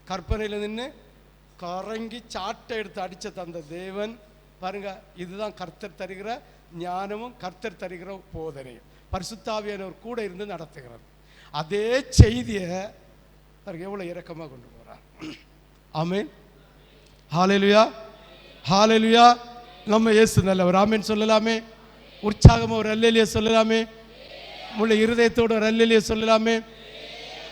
கற்பனையில் நின்று கரங்கி சாட்டை எடுத்து அடிச்ச தந்த தேவன் பாருங்க. இதுதான் கர்த்தர் தருகிற ஞானமும் கர்த்தர் தருகிற போதனையும் பரிசுத்த ஆவியானவர் கூட இருந்து நடத்துகிறது. அதே செய்தியை பாருங்க எவ்வளோ இரக்கமாக கொண்டு போகிறார். ஆமென், ஹல்லேலூயா, ஹல்லேலூயா. நம்ம இயேசு நல்லவர். ஆமென் சொல்லலாமே. உற்சாகமாக ஒரு அல்லேலூயா சொல்லலாமே. முழு இருதயத்தோடு ஒரு அல்லேலூயா சொல்லலாமே.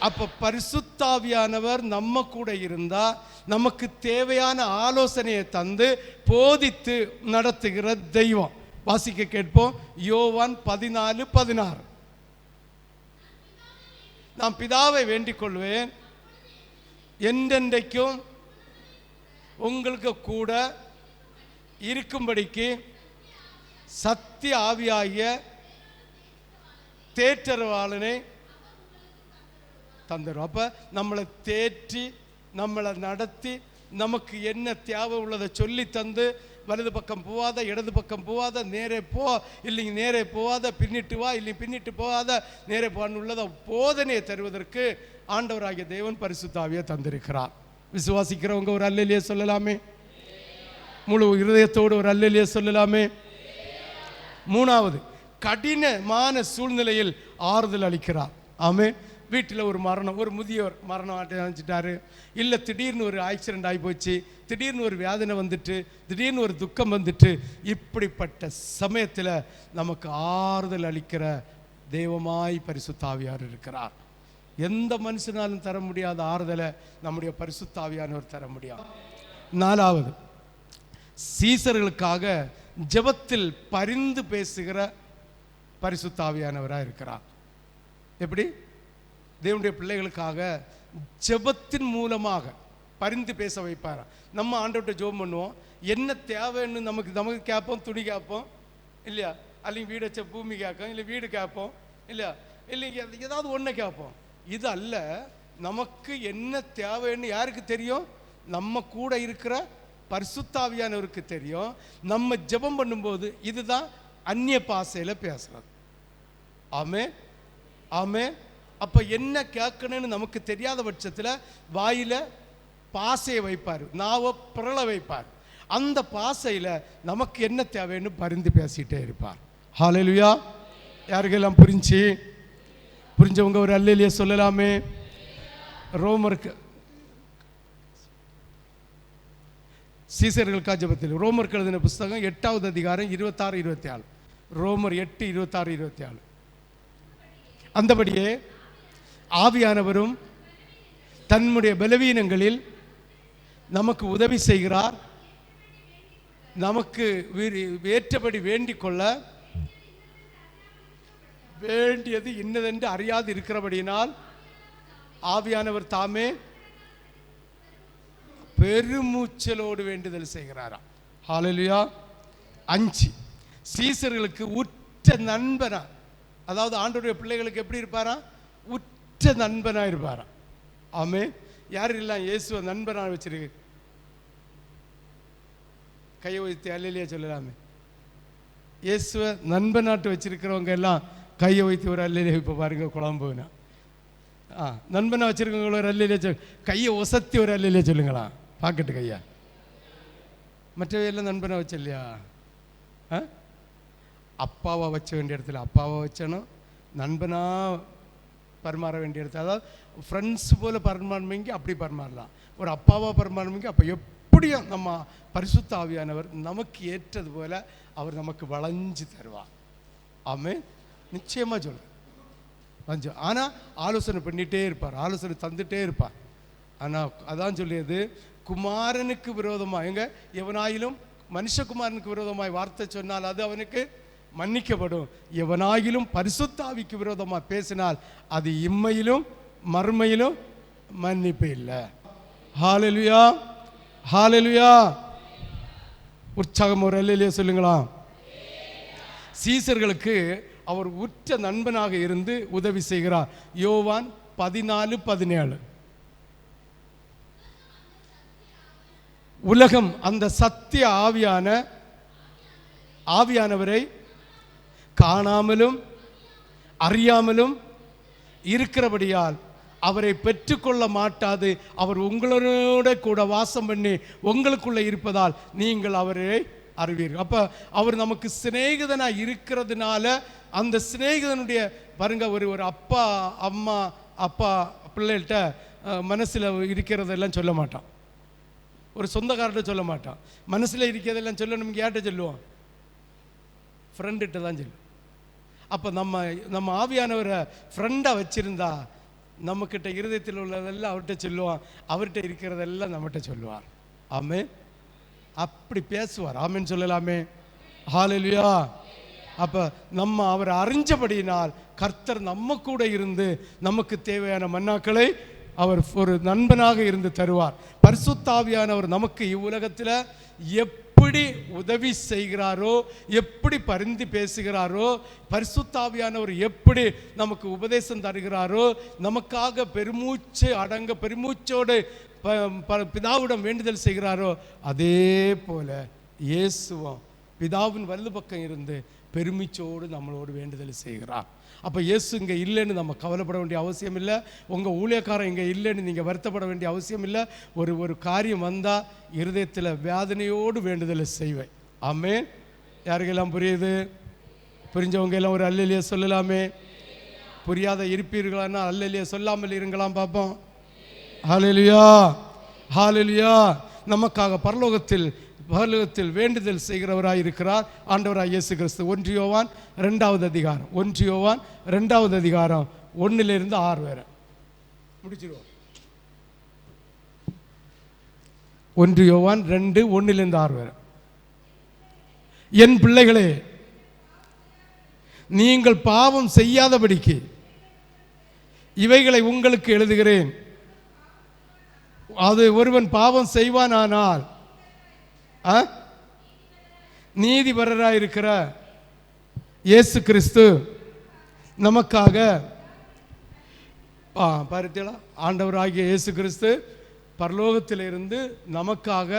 அப்போ பரிசுத்த ஆவியானவர் நம்ம கூட இருந்தா நமக்கு தேவையான ஆலோசனையை தந்து போதித்து நடத்துகிற தெய்வம். வாசிக்க கேட்போம். யோவான் 14:16. நான் பிதாவை வேண்டிக் கொள்வேன், என்றென்றைக்கும் உங்களுக்கு கூட இருக்கும்படிக்கு சத்திய ஆவியாகிய தேற்றரவாளனை தந்துடும். அப்போ நம்மளை தேற்றி நம்மளை நடத்தி நமக்கு என்ன தேவை உள்ளதை சொல்லி தந்து வலது பக்கம் போவாத, இடது பக்கம் போவாத, நேரே போ இல்லைங்க நேரே போவாத, பின்னிட்டு வா இல்லைங்க பின்னிட்டு போவாத, நேரே போன்னு உள்ளத போதனையை தருவதற்கு ஆண்டவராகிய தேவன் பரிசுத்த ஆவியை தந்திருக்கிறார். விசுவாசிக்கிறவங்க ஒரு அல்லேலூயா சொல்லலாமே, முழு இருதயத்தோடு ஒரு அல்லேலூயா சொல்லலாமே. மூணாவது, கடினமான சூழ்நிலையில் ஆறுதல் அளிக்கிறார். ஆமே. வீட்டில் ஒரு மரணம், ஒரு முதியோர் மரணம் அடைஞ்சிட்டாரு, இல்லை திடீர்னு ஒரு ஆக்சிடென்ட் ஆகி போச்சு, திடீர்னு ஒரு வேதனை வந்துட்டு, திடீர்னு ஒரு துக்கம் வந்துட்டு, இப்படிப்பட்ட சமயத்தில் நமக்கு ஆறுதல் அளிக்கிற தெய்வமாய் பரிசுத்த ஆவியார் இருக்கிறார். எந்த மனுஷனாலும் தர முடியாத ஆறுதலை நம்முடைய பரிசுத்த ஆவியானவர் தர முடியாது. நாலாவது, சீசர்களுக்காக ஜெபத்தில் பரிந்து பேசுகிற பரிசுத்த ஆவியானவராக இருக்கிறார். எப்படி? தேவனுடைய பிள்ளைகளுக்காக ஜெபத்தின் மூலமாக பரிந்து பேச வைப்பார். நம்ம ஆண்டவர்கிட்ட ஜெபம் பண்ணுவோம், என்ன தேவைன்னு நமக்கு கேட்போம், துணி கேட்போம் இல்லையா, அல்லைங்க வீடு வச்ச பூமி கேட்போம், இல்லை வீடு கேட்போம் இல்லையா, இல்லைங்க ஏதாவது ஒன்று கேட்போம். இது அல்ல, நமக்கு என்ன தேவைன்னு யாருக்கு தெரியும்? நம்ம கூட இருக்கிற பரிசுத்த ஆவியானவருக்கு தெரியும். நம்ம ஜெபம் பண்ணும்போது இதுதான் அந்நிய பாஷையில் பேசுறது. ஆமே ஆமே. அப்போ என்ன கேட்கணும்னு நமக்கு தெரியாத பட்சத்தில் வாயில் பாசையை வைப்பார், நாவை பிறள வைப்பார். அந்த பாசையில் நமக்கு என்ன தேவைன்னு பரிந்து பேசிகிட்டே இருப்பார். ஹல்லேலூயா. யாருக்கெல்லாம் புரிஞ்சவங்க ஒரு அல்லேலூயா சொல்லலாமே. ரோமருக்கு சீசர்களுக்காக ஜெபத்தில் ரோமருக்கு எழுதின புஸ்தகம் 8வது அதிகாரம் 26, 24. ரோமர் 8, 26, 24. அந்தபடியே ஆவியானவரும் தன்னுடைய பலவீனங்களில் நமக்கு உதவி செய்கிறார். நமக்கு ஏற்றபடி வேண்டிக் கொள்ள வேண்டியது இன்னதென்று அறியாது இருக்கிறபடியினால் ஆவியானவர் தாமே பெருமூச்சலோடு வேண்டுதல் செய்கிறாராம். ஹல்லேலூயா. 5, சீசர்களுக்கு உற்ற நண்பனா, அதாவது ஆண்டவருடைய பிள்ளைகளுக்கு எப்படி இருப்பாரா? உற்ற நண்பனா இருப்பாரா. ஆமே. யாரும் இல்லை இயேசுவை நண்பனாக வச்சிருக்கு? கையை வைத்து அல்லேலூயா சொல்லலாமே. இயேசுவை நண்பனாட்டு வச்சிருக்கிறவங்க எல்லாம் கையை வைத்து ஒரு அல்லேலூயா. இப்போ பாருங்க குழம்புனா நண்பனா வச்சிருக்கவங்கள ஒரு அல்லேலூயா சொல். கையை ஒசத்தி ஒரு அல்லேலூயா சொல்லுங்களா பாக்கெட்டு கையா. மற்றவையெல்லாம் நண்பனா வச்ச இல்லையா? அப்பாவை வச்ச வேண்டிய இடத்துல அப்பாவை வச்சனும், நண்பனா பரிமாற வேண்டிய இடத்துல, அதாவது ஃப்ரெண்ட்ஸ் போல பரிமாறுமைங்க அப்படி பரிமாறலாம். ஒரு அப்பாவா பரிமாறுமைங்க அப்போ எப்படியும் நம்ம பரிசுத்த ஆவியானவர் நமக்கு ஏற்றது போல அவர் நமக்கு வளைஞ்சு தருவார். ஆமே. நிச்சயமாக சொல்கிறேன் வஞ்சம். ஆனால் ஆலோசனை பண்ணிகிட்டே இருப்பார், ஆலோசனை தந்துகிட்டே இருப்பார். ஆனால் அதான் சொல்லியது, குமாரனுக்கு விரோதமாக எங்க எவனாயிலும் மனுஷகுமாரனுக்கு விரோதமாய் வார்த்தை சொன்னால் அது அவனுக்கு மன்னிக்கப்படும். எவனாயிலும் பரிசுத்த ஆவிக்கு விரோதமாக பேசினால் அது இம்மையிலும் மறுமையிலும் மன்னிப்பு இல்லை. ஹல்லேலூயா. ஹல்லேலூயா. உற்சாகம் ஒரு அல்லேலூயா சொல்லுங்களா. சீசர்களுக்கு அவர் உற்ற நண்பனாக இருந்து உதவி செய்கிறார். யோவான் 14:17. உலகம் அந்த சத்திய ஆவியானவரை காணாமலும் அறியாமலும் இருக்கிறபடியால் அவரை பெற்றுக்கொள்ள மாட்டாது. அவர் உங்களோட கூட வாசம் பண்ணி உங்களுக்குள்ள இருப்பதால் நீங்கள் அவரை அறிவீர்கள். அப்போ அவர் நமக்கு சிநேகிதனாக இருக்கிறதுனால அந்த சிநேகிதனுடைய பாருங்க, ஒரு அப்பா அம்மா அப்பா பிள்ளைகிட்ட மனசில் இருக்கிறதெல்லாம் சொல்ல மாட்டான், ஒரு சொந்தக்காரர்கிட்ட சொல்ல மாட்டான். மனசில் இருக்கிறதெல்லாம் சொல்லணும் யார்கிட்ட சொல்லுவோம்? ஃப்ரெண்டுகிட்ட தான் சொல்லுவோம். அப்போ நம்ம ஆவியானவரை ஃப்ரெண்டாக வச்சுருந்தா நம்மக்கிட்ட இருதயத்தில் உள்ளதெல்லாம் அவர்கிட்ட சொல்லுவான், அவர்கிட்ட இருக்கிறதெல்லாம் நம்மகிட்ட சொல்லுவார். ஆமே. அப்படி பேசுவார். ஆமேன்னு சொல்லலாமே. ஹல்லேலூயா. அப்போ நம்ம அவரை அறிஞ்சபடியினால் கர்த்தர் நம்ம கூட இருந்து நமக்கு தேவையான மன்னாக்களை அவர் ஒரு நண்பனாக இருந்து தருவார். பரிசுத்த ஆவியானவர் நமக்கு இவ்வுலகத்தில் எப்படி உதவி செய்கிறாரோ, எப்படி பரிந்து பேசுகிறாரோ, பரிசுத்த ஆவியானவர் எப்படி நமக்கு உபதேசம் தருகிறாரோ, நமக்காக பெருமூச்சோடு பிதாவிடம் வேண்டுதல் செய்கிறாரோ, அதே போல இயேசுவும் பிதாவின் வலது பக்கம் இருந்து பெருமிச்சோடு நம்மளோடு வேண்டுதல் செய்கிறார். அப்போ இயேசு இங்கே இல்லைன்னு நம்ம கவலைப்பட வேண்டிய அவசியம் இல்லை. உங்கள் ஊழியக்காரன் இங்கே இல்லைன்னு நீங்கள் வருத்தப்பட வேண்டிய அவசியம் இல்லை. ஒரு காரியம் வந்தால் இருதயத்தில் வேதனையோடு வேண்டுதலை செய்வேன். ஆமென். யாருக்கெல்லாம் புரியுது? புரிஞ்சவங்க எல்லாம் ஒரு அல்லேலூயா சொல்லலாமே. புரியாத இருப்பீர்களான்னா அல்லேலூயா சொல்லாமல் இருங்களாம் பார்ப்போம். ஹல்லேலூயா, ஹல்லேலூயா. நமக்காக பரலோகத்தில் வேண்டுதல் செய்கிறவராய் இருக்கிறார் ஆண்டவராய் இயேசு கிறிஸ்து. 1 யோவான் 2வது அதிகாரம், 1 யோவான் 2வது அதிகாரம் 1லிருந்து 6 வரை முடிச்சிருவோம். 1 யோவான் 2, 1லிருந்து 6 வரை. என் பிள்ளைகளே, நீங்கள் பாவம் செய்யாதபடிக்கு இவைகளை உங்களுக்கு எழுதுகிறேன். அது ஒருவன் பாவம் செய்வானானால் நீதிபரராயிருக்கிற இயேசு கிறிஸ்து நமக்காக பாருங்களா, ஆண்டவராகிய இயேசு கிறிஸ்து பரலோகத்திலிருந்து நமக்காக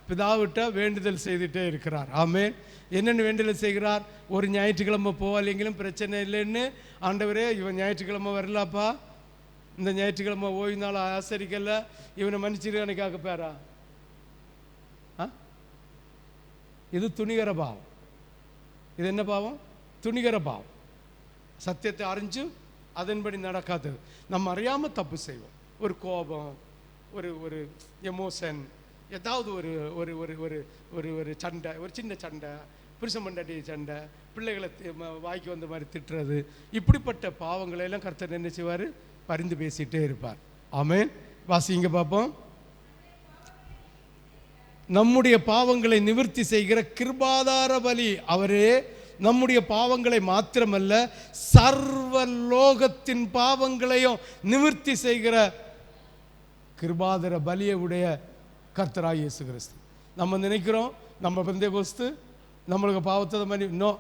பிதாவிட்ட வேண்டுதல் செய்துட்டே இருக்கிறார். ஆமென். என்னென்னு வேண்டுதல் செய்கிறார்? ஒரு ஞாயிற்றுக்கிழமை போகலைங்களும் பிரச்சனை இல்லைன்னு, ஆண்டவரே இவன் ஞாயிற்றுக்கிழமை வரலாப்பா, இந்த ஞாயிற்றுக்கிழமை ஓய்வு நாள் ஆசரிக்கல, இவனை மன்னிச்சிரு எனக்காக பேரா. இது துணிகர பாவம். இது என்ன பாவம்? துணிகர பாவம். சத்தியத்தை அறிஞ்சு அதன்படி நடக்காதது. நம்ம அறியாமல் தப்பு செய்வோம். ஒரு கோபம், ஒரு எமோஷன், ஏதாவது ஒரு ஒரு ஒரு ஒரு ஒரு ஒரு சண்டை, ஒரு சின்ன சண்டை, புருஷன் பொண்டாட்டி சண்டை, பிள்ளைகளை வாய்க்கு வந்த மாதிரி திட்டுறது, இப்படிப்பட்ட பாவங்களை எல்லாம் கர்த்தர் என்ன செய்வார்? பரிந்து பேசிகிட்டே இருப்பார். ஆமென். வாசிங்க பார்ப்போம். நம்முடைய பாவங்களை நிவர்த்தி செய்கிற கிருபாதார பலி அவரே. நம்முடைய பாவங்களை மாத்திரமல்ல, சர்வலோகத்தின் பாவங்களையும் நிவர்த்தி செய்கிற கிருபாதார பலியை உடைய கர்த்தராகிய இயேசு கிறிஸ்து. நம்ம நினைக்கிறோம் நம்ம பெந்தேகோஸ்து நம்மளுக்கு பாவத்தை மன்னி, இன்னும்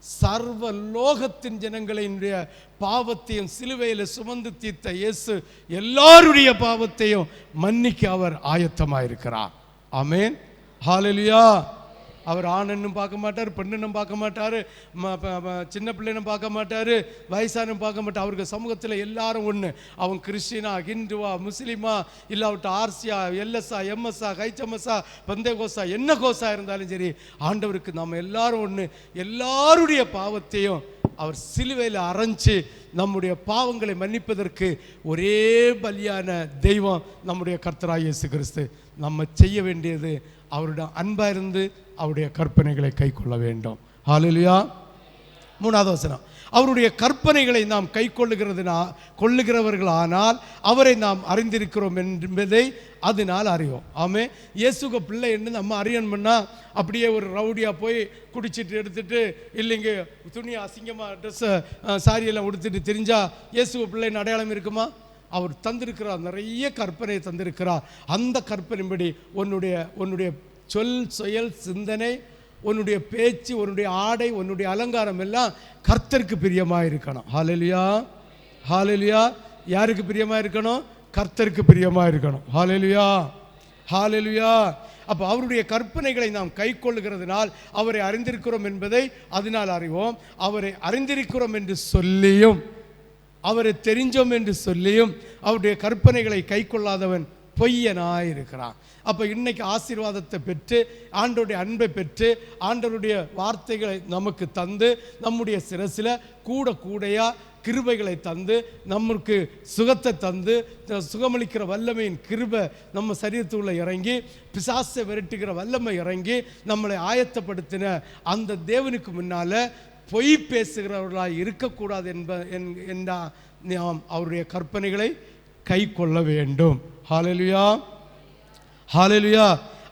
சர்வலோகத்தின் ஜனங்களினுடைய பாவத்தையும் சிலுவையில் சுமந்து தீர்த்த இயேசு எல்லாருடைய பாவத்தையும் மன்னிக்க அவர் ஆயத்தமாயிருக்கிறார். ஆமென். ஹல்லேலூயா. அவர் ஆணனும் பார்க்க மாட்டார், பெண்ணும் பார்க்க மாட்டார், சின்ன பிள்ளைனும் பார்க்க மாட்டார், வயசானும் பார்க்க மாட்டார். அவருக்கு சமூகத்தில் எல்லாரும் ஒன்று. அவன் கிறிஸ்டினா, ஹிந்துவா, முஸ்லீமா, இல்லாவிட்ட ஆர்சியா, எல்எஸ்ஆ, எம்எஸ்ஆ, கைச்சமஸா, பந்தேகோசா, என்ன கோசா இருந்தாலும் சரி, ஆண்டவருக்கு நம்ம எல்லாரும் ஒன்று. எல்லாருடைய பாவத்தையும் அவர் சிலுவையில் அரைஞ்சு நம்முடைய பாவங்களை மன்னிப்பதற்கு ஒரே பலியான தெய்வம் நம்முடைய கர்த்தராகிய இயேசு கிறிஸ்து. நம்ம செய்ய வேண்டியது அவருடைய அன்பாக இருந்து அவருடைய கற்பனைகளை கை கொள்ள வேண்டும். ஹல்லேலூயா. 3வது வசனம். அவருடைய கற்பனைகளை நாம் கை கொள்ளுகிறவர்களானால் அவரை நாம் அறிந்திருக்கிறோம் என்பதை அதனால் அறிவோம். ஆமே. இயேசுக பிள்ளை என்று நம்ம அறியணும்னா அப்படியே ஒரு ரவுடியாக போய் குடிச்சிட்டு எடுத்துட்டு, இல்லைங்க துணி அசிங்கமாக ட்ரெஸ்ஸை சாரியெல்லாம் உடுத்துட்டு தெரிஞ்சா இயேசுக பிள்ளைன்னு அடையாளம் இருக்குமா? அவர் தந்திருக்கிறார், நிறைய கற்பனையை தந்திருக்கிறார். அந்த கற்பனைப்படி உன்னுடைய சொல், செயல், சிந்தனை, உன்னுடைய பேச்சு, உன்னுடைய ஆடை, உன்னுடைய அலங்காரம் எல்லாம் கர்த்தருக்கு பிரியமாக இருக்கணும். ஹல்லேலூயா, ஹல்லேலூயா. யாருக்கு பிரியமாக இருக்கணும்? கர்த்தருக்கு பிரியமாக இருக்கணும். ஹல்லேலூயா, ஹல்லேலூயா. அப்போ அவருடைய கற்பனைகளை நாம் கை கொள்ளுகிறதுனால் அவரை அறிந்திருக்கிறோம் என்பதை அதனால் அறிவோம். அவரை அறிந்திருக்கிறோம் என்று சொல்லியும், அவரை தெரிஞ்சோம் என்று சொல்லியும் அவருடைய கற்பனைகளை கை கொள்ளாதவன் பொய்யனாயிருக்கிறான். அப்போ இன்னைக்கு ஆசீர்வாதத்தை பெற்று, ஆண்டவருடைய அன்பை பெற்று, ஆண்டவருடைய வார்த்தைகளை நமக்கு தந்து, நம்முடைய சிரசில் கூடையா கிருபைகளை தந்து, நமக்கு சுகத்தை தந்து, சுகமளிக்கிற வல்லமையின் கிருபை நம்ம சரீரத்துக்குள்ள இறங்கி, பிசாசை விரட்டுகிற வல்லமை இறங்கி நம்மளை ஆயத்தப்படுத்தின அந்த தேவனுக்கு முன்னால் பொய் பேசுகிறவர்களாக இருக்கக்கூடாது என்ற நாம் அவருடைய கற்பனைகளை கை கொள்ள வேண்டும். ஹல்லேலூயா, ஹல்லேலூயா.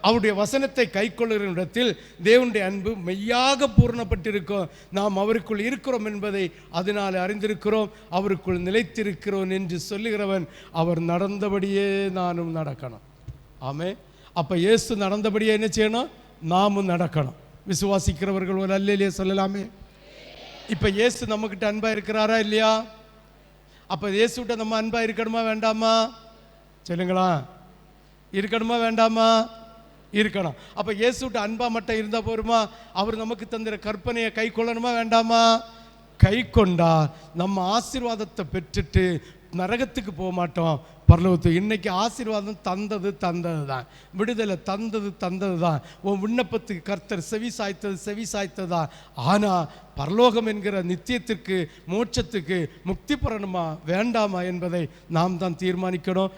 அவருடைய வசனத்தை கை கொள்ளுகிற இடத்தில் தேவனுடைய அன்பு மெய்யாக பூரணப்பட்டிருக்கும். நாம் அவருக்குள் இருக்கிறோம் என்பதை அதனால் அறிந்திருக்கிறோம். அவருக்குள் நிலைத்திருக்கிறோம் என்று சொல்லுகிறவன் அவர் நடந்தபடியே நானும் நடக்கணும். ஆமே. அப்போ இயேசு நடந்தபடியே என்ன செய்யணும்? நாமும் நடக்கணும். விசுவாசிக்கிறவர்கள் ஒரு அல்லேலூயா சொல்லலாமே. இப்போ இயேசு நம்மக்கிட்ட அன்பாக இருக்கிறாரா இல்லையா? அப்போ இயேசுகிட்ட நம்ம அன்பாக இருக்கணுமா வேண்டாமா? சொல்லுங்களா. இருக்கணுமா வேண்டாமா? இருக்கணும். அப்போ இயேசுட்ட அன்பா மட்டும் இருந்தால் போருமா? அவர் நமக்கு தந்திர கற்பனையை கை கொள்ளணுமா வேண்டாமா? கை கொண்டா நம்ம ஆசீர்வாதத்தை பெற்றுட்டு நரகத்துக்கு போக மாட்டோம், பரலோகத்துக்கு. இன்னைக்கு ஆசீர்வாதம் தந்தது தான், விடுதலை தந்தது தான், உன் விண்ணப்பத்துக்கு கர்த்தர் செவி சாய்த்தது தான். ஆனால் பரலோகம் என்கிற நித்தியத்திற்கு, மோட்சத்துக்கு, முக்தி பெறணுமா வேண்டாமா என்பதை நாம் தான் தீர்மானிக்கணும்.